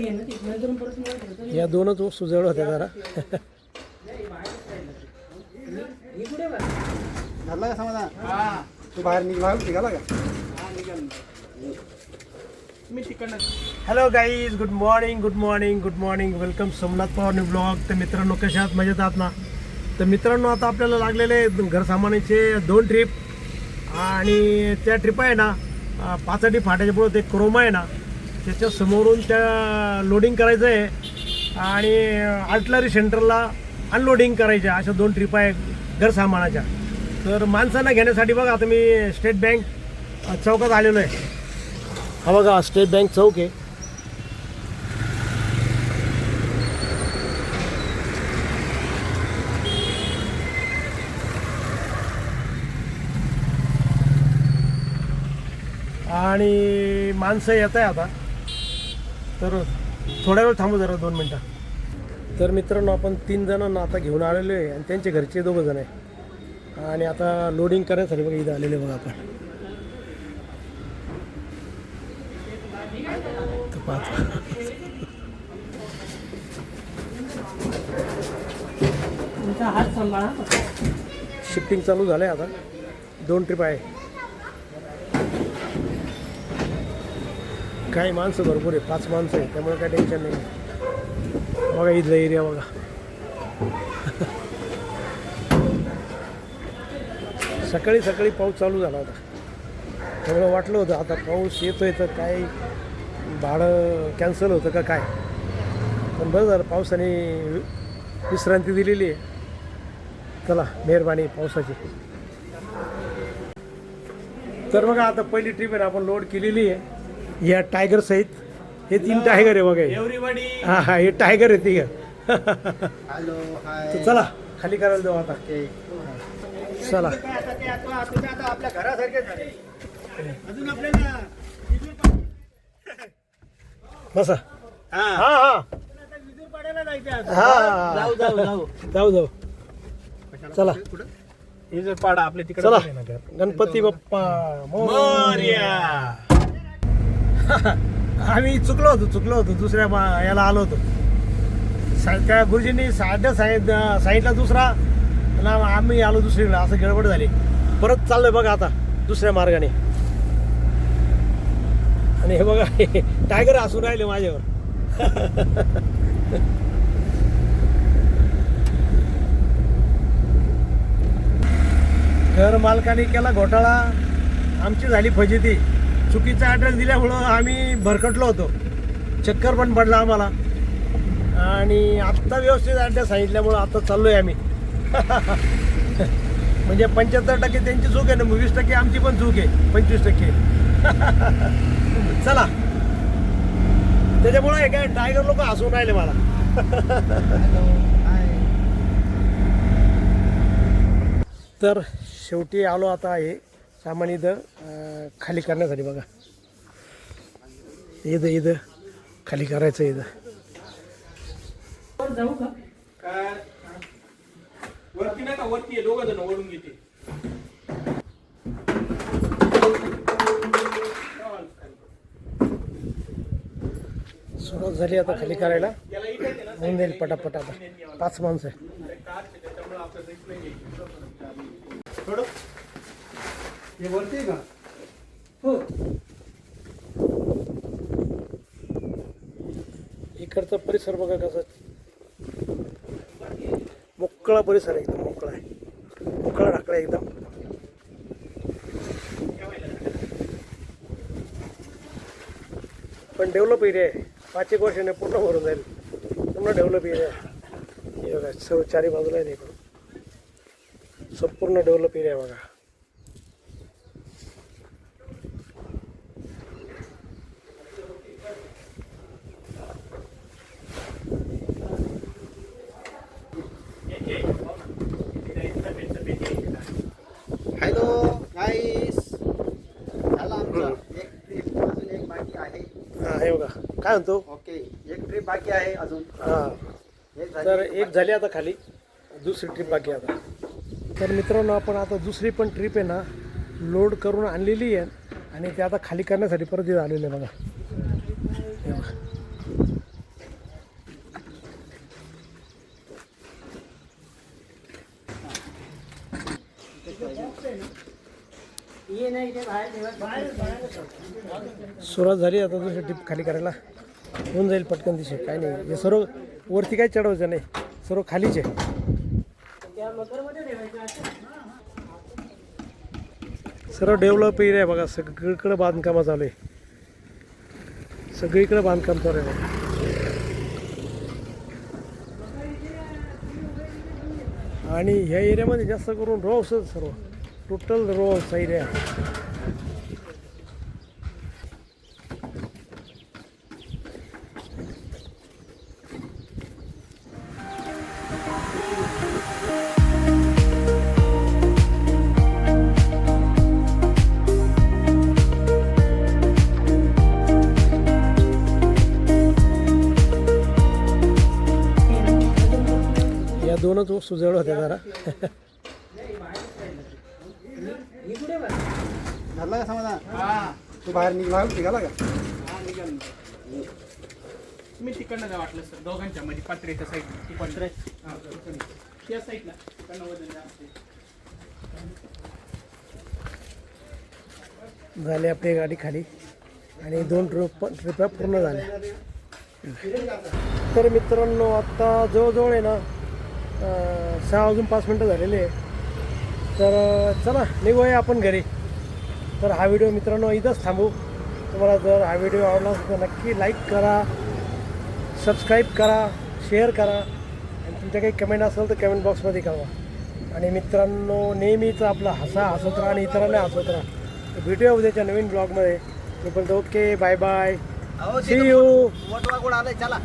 या दोनच सुजवळ होत्या जरा. घरला का समाधान? तू बाहेर निघाला का? Hello guys, good morning good morning good morning. Welcome Somnath Pawar new blog. तर मित्रांनो, कशा आहात? मजेत आहात ना? तर मित्रांनो, आता आपल्याला लागलेले घर सामानाचे 2 ट्रिप. आणि त्या ट्रिप आहे ना, पाचडी फाट्याच्या पुढं ते क्रोमा आहे ना, त्याच्या समोरून त्या लोडिंग करायचं आहे आणि आर्टलरी सेंटरला अनलोडिंग करायचं आहे. अशा 2 ट्रिप आहे घर सामानाच्या. तर माणसांना घेण्यासाठी बघा, आता मी स्टेट बँक चौकात आलेलो आहे. हा बघा, स्टेट बँक चौक आहे. आणि माणसं येत आहे आता, तर थोड्या वेळ थांबू जरा, 2 मिनटं. तर मित्रांनो, आपण 3 जणांना आता घेऊन आलेलो आहे आणि त्यांचे घरचे 2 जण आहे. आणि आता लोडिंग करण्यासाठी बघा इथं आलेले बघा आपण. शिफ्टिंग चालू झालं आहे आता. 2 ट्रिप आहे. काही माणसं भरपूर आहे, 5 माणसं आहे, त्यामुळे काही टेन्शन नाही. बघा इथला एरिया बघा. सकाळी सकाळी पाऊस चालू झाला होता, त्यामुळे वाटलं होतं आता पाऊस येतोय तर काय भाडं कॅन्सल होतं का काय. पण बरं झालं, पावसाने विश्रांती दिलेली आहे. चला, मेहरबानी पावसाची. तर बघा, आता पहिली ट्रिप आहे ना, आपण लोड केलेली आहे या टायगर सहित. हे 3 टायगर आहे बघा. हा हा, हे टायगर आहे 3. हॅलो, हाय. चला खाली करायला देऊ आता. चला, आपल्या घरासारखे झाले अजून आपल्याला. बसा. हा हा हा हा, जाऊ जाऊ जाऊ जाऊ जाऊ. चला, हे जर पाडा आपल्या तिकडे. चला. गणपती बाप्पा मोरया. आम्ही चुकलो होतो दुसऱ्या याला आलो होतो. त्या गुरुजींनी साईडला दुसरा आणि आम्ही आलो दुसरीकडे. असं गडबड झाली. परत चाललोय बघा आता दुसऱ्या मार्गाने. आणि हे बघा, टायगर हसून राहिले माझ्यावर. घर मालकाने केला घोटाळा, आमची झाली फजिती. चुकीचा ॲड्रेस दिल्यामुळं आम्ही भरकटलो होतो. चक्कर पण पडला आम्हाला. आणि आत्ता व्यवस्थित ॲड्रेस सांगितल्यामुळं आता चाललो आहे आम्ही. म्हणजे 75% त्यांची चूक आहे ना, 20% आमची पण चूक आहे. 25%. चला, त्याच्यामुळं हे काय टायगर लोक हसून राहिले मला. तर शेवटी आलो आता. हे सामान इथं खाली करण्यासाठी बघा. इथं खाली करायचं. इथं जाऊ का? वरती नाही का? वरती 2 जण ओढून घेते. सुरुवात झाली आता खाली करायला. होऊन जाईल पटापट. आता 5 माणसं आहे. थोडं हे वरती का? हो. इकडचा परिसर बघा कसा मोकळा परिसर आहे. एकदम मोकळा आहे. मोकळा ढाकळा एकदम. पण डेव्हलप एरिया आहे. 5-1 वर्षाने पूर्ण भरून जाईल. पूर्ण डेव्हलप एरिया आहे. हे बघा, सर्व 4 बाजूला आहे. इकडून संपूर्ण डेव्हलप एरिया बघा. हॅलो गाईस. झाला आमचा एक ट्रिप. अजून एक बाकी आहे. हां, हे बघा काय म्हणतो. ओके, एक ट्रिप बाकी आहे अजून. हां, तर एक झाली आता खाली, दुसरी ट्रिप बाकी आता. तर मित्रांनो, आपण आता दुसरी पण ट्रिप आहे ना लोड करून आणलेली आहे आणि ते आता खाली करण्यासाठी परत इथं आलेलं आहे बघा. हे बघा. सुरुवात झाली आता दुसरी टिप खाली करायला होऊन जाईल पटकन दिशे. काय नाही, हे सर्व वरती काही चढवायचं नाही, सर्व खालीच आहे. सर्व डेव्हलप एरिया आहे बघा, सगळीकडे बांधकाम चालू आहे, सगळीकडे बांधकाम चालू आहे बघा. आणि ह्या एरियामध्ये जास्त करून रोड्सच सर्व टोटल रोड्स एरिया. या दोनच सुजवळ होत्या जरा. झाला का समाधान? तू बाहेर निघाला का? मी तिकडनं जा वाटलं सर, दोघांच्या मध्ये पत्र्याच्या साईड तिकडनं. त्या साईडला तिकडनं वजन जास्त. झाली आपली गाडी खाली आणि 2 ट्रिपा पूर्ण झाल्या. तर मित्रांनो आता जवळजवळ आहे ना 6:05 झालेले आहे. तर चला निघूया आपण घरी. तर हा व्हिडिओ मित्रांनो इथंच थांबू. तुम्हाला जर हा व्हिडिओ आवडला असेल तर नक्की लाईक करा, सबस्क्राईब करा, शेअर करा आणि तुमच्या काही कमेंट असेल तर कमेंट बॉक्समध्ये कळवा. आणि मित्रांनो नेहमीच आपला हसत राहा आणि इतरांना हसवत राहा. व्हिडिओ उद्याच्या नवीन ब्लॉगमध्ये. तोपर्यंत okay, bye bye, see you. मोठवा गोड आलाय, चला.